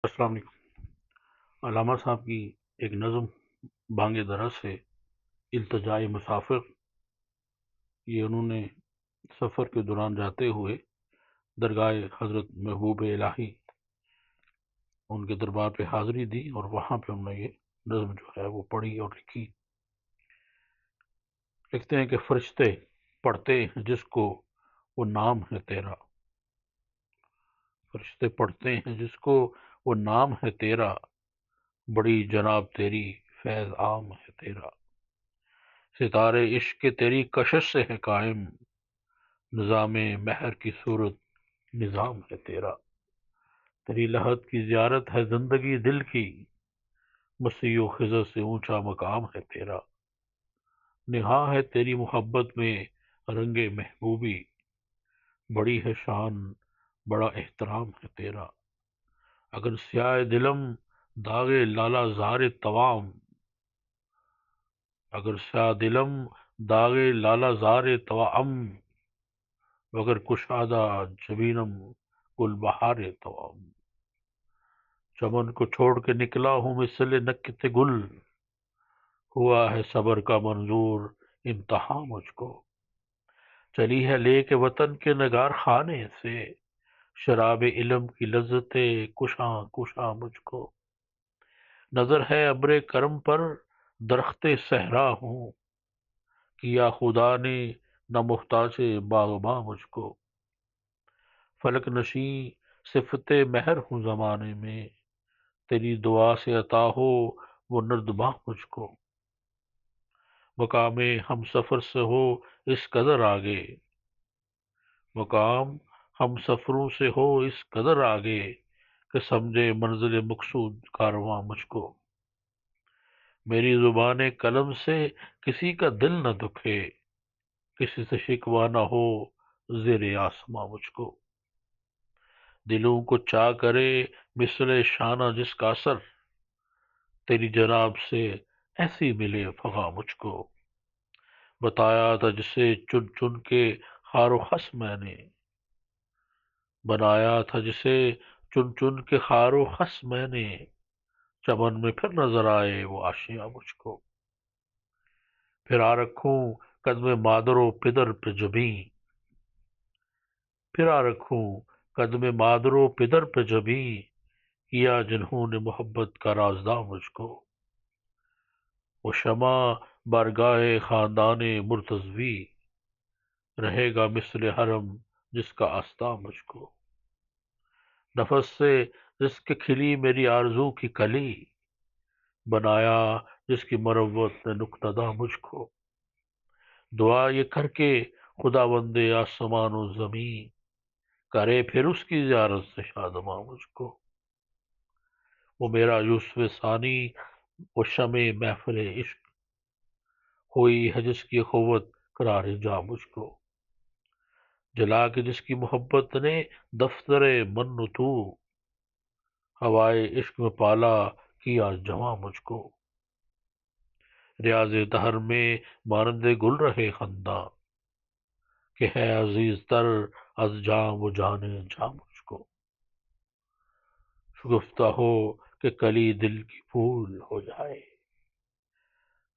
السلام علیکم۔ علامہ صاحب کی ایک نظم بانگ درا سے التجائے مسافر، یہ انہوں نے سفر کے دوران جاتے ہوئے درگاہ حضرت محبوب الہی ان کے دربار پہ حاضری دی، اور وہاں پہ انہوں نے یہ نظم جو ہے وہ پڑھی اور لکھی۔ لکھتے ہیں کہ فرشتے پڑھتے ہیں جس کو وہ نام ہے تیرا، فرشتے پڑھتے ہیں جس کو وہ نام ہے تیرا، بڑی جناب تیری فیض عام ہے تیرا، ستارے عشق کے تیری کشش سے ہے قائم، نظام مہر کی صورت نظام ہے تیرا، تیری لحد کی زیارت ہے زندگی دل کی، مسیح و خضر سے اونچا مقام ہے تیرا، نہاں ہے تیری محبت میں رنگ محبوبی، بڑی ہے شان بڑا احترام ہے تیرا، اگر سیاہ دلم داغ لالا زار توام، اگر سیاہ دلم داغ لالا زار توام، وگر کشادہ جبینم گل بہار توام، چمن کو چھوڑ کے نکلا ہوں مثل نکت گل، ہوا ہے صبر کا منظور امتحاں مجھ کو، چلی ہے لے کے وطن کے نگار خانے سے، شراب علم کی لذت کشاں کشاں مجھ کو، نظر ہے ابر کرم پر درخت صحرا ہوں، کیا خدا نے نہ محتاج باغباں مجھ کو، فلک نشیں صفت مہر ہوں زمانے میں، تیری دعا سے عطا ہو وہ نردباں مجھ کو، مقام ہم سفر سے ہو اس قدر آگے، مقام ہم سفروں سے ہو اس قدر آگے، کہ سمجھے منزل مقصود کارواں مجھ کو، میری زبان قلم سے کسی کا دل نہ دکھے، کسی سے شکوہ نہ ہو زیر آسماں مجھ کو، دلوں کو چاہ کرے مثل شانہ جس کا اثر، تیری جناب سے ایسی ملے فغاں مجھ کو، بتایا تھا جسے چن چن کے خار و خس میں نے، بنایا تھا جسے چن چن کے خار و خس میں نے، چمن میں پھر نظر آئے وہ آشیاں مجھ کو، پھرا رکھوں قدم مادر و پدر پہ جبیں، پھرا رکھوں قدم مادر و پدر پہ جبیں، کیا جنہوں نے محبت کا رازداں مجھ کو، وہ شمع بارگاہ خاندان مرتضوی، رہے گا مثل حرم جس کا آستاں مجھ کو، نفس سے جس کے کھلی میری آرزو کی کلی، بنایا جس کی مروت نے نقطہ مجھ کو، دعا یہ کر کے خدا بندے آسمان و زمین، کرے پھر اس کی زیارت سے شادماں مجھ کو، وہ میرا یوسف ثانی وہ شمع محفل عشق، ہوئی ہے جس کی قوت قرار جا مجھ کو، جلا کے جس کی محبت نے دفتر من تو، ہوائے عشق میں پالا کیا جواں مجھ کو، ریاض دہر میں مانند گل رہے خنداں، کہ ہے عزیز تر از جاں وہ جانے جاں مجھ کو، شگفتہ ہو کہ کلی دل کی پھول ہو جائے،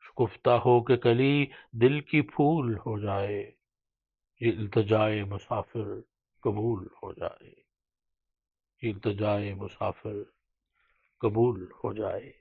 شگفتہ ہو کہ کلی دل کی پھول ہو جائے، یہ التجائے مسافر قبول ہو جائے، یہ التجائے مسافر قبول ہو جائے۔